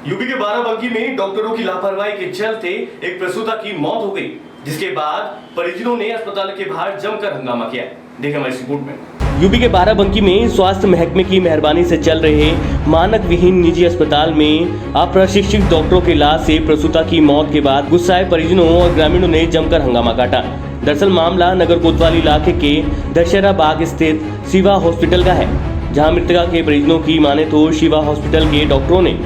UP के बाराबंकी में डॉक्टरों की लापरवाही के चलते एक प्रसूता की मौत हो गई, जिसके बाद परिजनों ने अस्पताल के बाहर जमकर हंगामा किया। देखें हमारी रिपोर्ट में। यूपी के बाराबंकी में स्वास्थ्य महकमे की मेहरबानी से चल रहे मानक विहीन निजी अस्पताल में अप्रशिक्षित डॉक्टरों के इलाज से प्रसूता की मौत के बाद गुस्साए परिजनों और ग्रामीणों ने जमकर हंगामा काटा। दरअसल मामला नगर कोतवाली इलाके के दशहरा बाग स्थित शिवा हॉस्पिटल का है, जहां मृतका के परिजनों की माने तो शिवा हॉस्पिटल के डॉक्टरों ने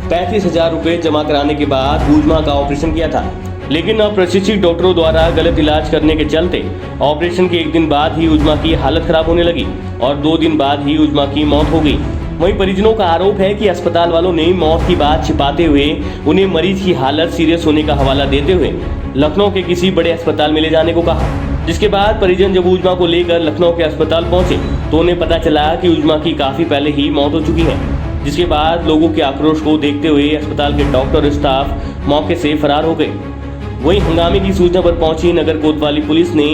35,000 रुपए जमा कराने के बाद उजमा का ऑपरेशन किया था, लेकिन अप्रशिक्षित डॉक्टरों द्वारा गलत इलाज करने के चलते ऑपरेशन के 1 दिन बाद ही उजमा की हालत खराब होने लगी और 2 दिन बाद ही उजमा की मौत हो गई। वहीं परिजनों का आरोप है कि अस्पताल वालों ने मौत की बात छिपाते हुए उन्हें मरीज की हालत सीरियस होने का हवाला देते हुए लखनऊ के किसी बड़े अस्पताल में ले जाने को कहा, जिसके बाद परिजन जब उजमा को लेकर लखनऊ के अस्पताल पहुंचे तो उन्हें पता चला कि उजमा की काफी पहले ही मौत हो चुकी है, जिसके बाद लोगों के आक्रोश को देखते हुए अस्पताल के डॉक्टर और स्टाफ मौके से फरार हो गए। वहीं हंगामे की सूचना पर पहुंची नगर कोतवाली पुलिस ने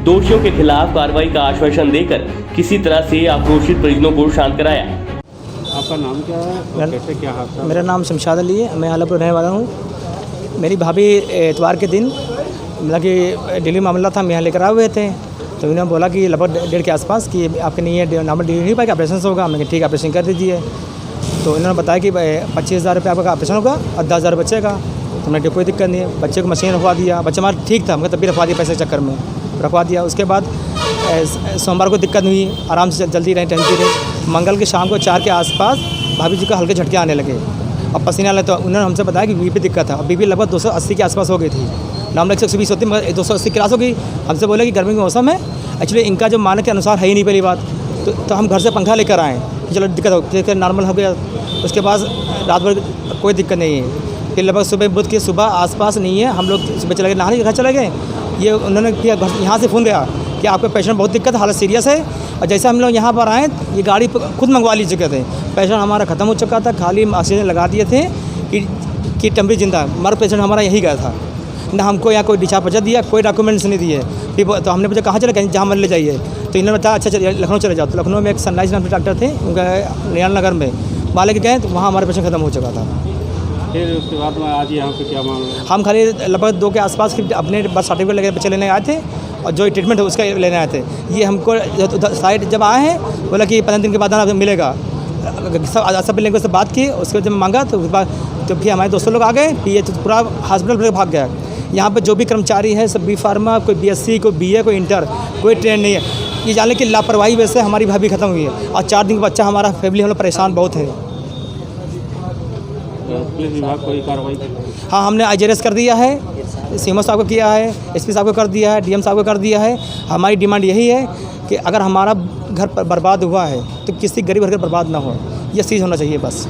दोषियों के खिलाफ कार्रवाई का आश्वासन देकर किसी तरह से आक्रोशित परिजनों को शांत कराया। आपका नाम क्या है और कैसे क्या हादसा? मेरा नाम शमशाद अली है, मैं आलमपुर रहने वाला हूँ। मेरी भाभी इतवार के दिन मतलब कि डिलीवरी मामला था, हम यहाँ लेकर आए हुए थे, तो इन्होंने बोला कि लगभग 1:30 के आसपास कि आपके नहीं है नॉर्मल डिलीवरी नहीं पाएगी, ऑपरेशन होगा। हमने कहा ठीक है ऑपरेशन कर दीजिए। तो इन्होंने बताया कि 25,000 रुपये आपका ऑपरेशन होगा और 10,000 बचेगा। तो हमने कोई दिक्कत नहीं है, बच्चे को मशीन रखवा दिया, बच्चा हमारा ठीक था, हमने तब भी रखवा दिया, पैसे के चक्कर में रखवा दिया। उसके बाद सोमवार को दिक्कत नहीं हुई, आराम से जल्दी रहे, टेंशन रहे। मंगल के शाम को 4 के आसपास भाभी जी को हल्के झटके आने लगे और पसीना आने, तो उन्होंने हमसे बताया कि बीपी दिक्कत था और बीपी लगभग 280 के आसपास हो गई थी। नॉर्मल 120 होती मगर 280 क्रॉस हो गई। हमसे बोले कि गर्मी का मौसम है, एक्चुअली इनका जो मानक के अनुसार है ही नहीं पहली बात। तो हम घर से पंखा लेकर आए कि चलो दिक्कत हो, नॉर्मल हो गया। उसके बाद रात भर कोई दिक्कत नहीं है। फिर लगभग सुबह बुध की सुबह आसपास नहीं है, हम लोग सुबह चले गए, नहाने के घर चले गए। ये उन्होंने किया, यहाँ से फ़ोन गया कि आपके पेशेंट बहुत दिक्कत, हालत सीरियस है। और जैसे हम लोग यहाँ पर आए, ये गाड़ी खुद मंगवा ली चुके थे। पेशेंट हमारा ख़त्म हो चुका था, खाली ऑक्सीजन लगा दिए थे कि टेम्परी जिंदा, मर पेशेंट हमारा यही गया था ना। हमको यहाँ कोई डिस्चार्ज पचा दिया, कोई डॉक्यूमेंट्स नहीं दिए। फिर तो हमने पूछा कहाँ चले गए, जहाँ मन ले जाइए। तो इन्होंने बताया अच्छा चलिए लखनऊ चले जाओ। तो लखनऊ में एक सनराइज नाम के डॉक्टर थे, उनका नियाल नगर में, वहाँ लेके गए तो वहाँ हमारा पेशेंट ख़त्म हो चुका था। फिर उसके बाद में आज यहाँ पे क्या मामला? हम खाली लगभग 2 के आसपास अपने बर्थ सर्टिफिकेट लेकर बच्चे लेने आए थे और जो ट्रीटमेंट है उसका लेने आए थे। ये हमको साइड जब आए हैं बोला कि 15 दिन के बाद आपको मिलेगा। सब लेंगे उससे बात की, उसके बाद जब मांगा तो फिर हमारे दोस्तों लोग आ गए। फिर ये तो पूरा हॉस्पिटल भाग गया। यहाँ पर जो भी कर्मचारी है सब B.Pharma, कोई BSc, कोई BA, कोई इंटर, कोई ट्रेन नहीं है। ये जाने की लापरवाही वजह से हमारी भाभी खत्म हुई है और 4 दिन का बच्चा हमारा फैमिली हम लोग परेशान बहुत है। पुलिस विभाग कोई कार्रवाई? हाँ, हमने IJRS कर दिया है, CMO साहब को किया है, SP साहब को कर दिया है, DM साहब को कर दिया है। हमारी डिमांड यही है कि अगर हमारा घर पर बर्बाद हुआ है तो किसी गरीब घर बर्बाद ना हो, ये चीज़ होना चाहिए बस।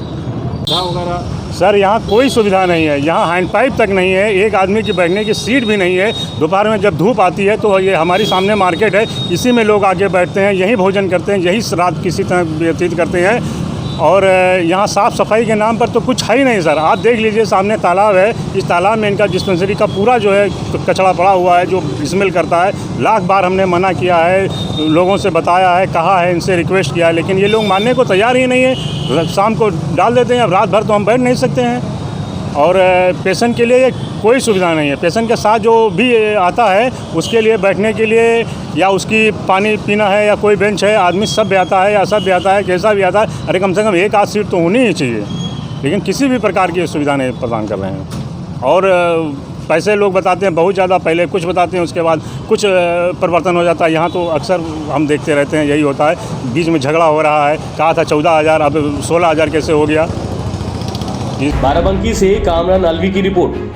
सर यहाँ कोई सुविधा नहीं है, यहाँ हैंड पाइप तक नहीं है, एक आदमी की बैठने की सीट भी नहीं है। दोपहर में जब धूप आती है तो ये हमारी सामने मार्केट है, इसी में लोग आके बैठते हैं, यहीं भोजन करते हैं, यहीं रात किसी तरह व्यतीत करते हैं। और यहाँ साफ़ सफाई के नाम पर तो कुछ है ही नहीं सर। आप देख लीजिए सामने तालाब है, इस तालाब में इनका डिस्पेंसरी का पूरा जो है कचरा पड़ा हुआ है जो स्मेल करता है। लाख बार हमने मना किया है, लोगों से बताया है, कहा है, इनसे रिक्वेस्ट किया है, लेकिन ये लोग मानने को तैयार ही नहीं है। शाम को डाल देते हैं, अब रात भर तो हम बैठ नहीं सकते हैं। और पेशेंट के लिए कोई सुविधा नहीं है। पेशेंट के साथ जो भी आता है उसके लिए बैठने के लिए या उसकी पानी पीना है या कोई बेंच है, आदमी सब भी आता है या सब भी आता है, कैसा भी आता है, अरे कम से कम 1 आध सीट तो होनी ही चाहिए, लेकिन किसी भी प्रकार की सुविधा नहीं प्रदान कर रहे हैं। और पैसे लोग बताते हैं बहुत ज़्यादा, पहले कुछ बताते हैं उसके बाद कुछ परिवर्तन हो जाता है। यहाँ तो अक्सर हम देखते रहते हैं यही होता है। बीच में झगड़ा हो रहा है, कहा था 14,000 अब 16,000 कैसे हो गया। बाराबंकी से कामरान अलवी की रिपोर्ट।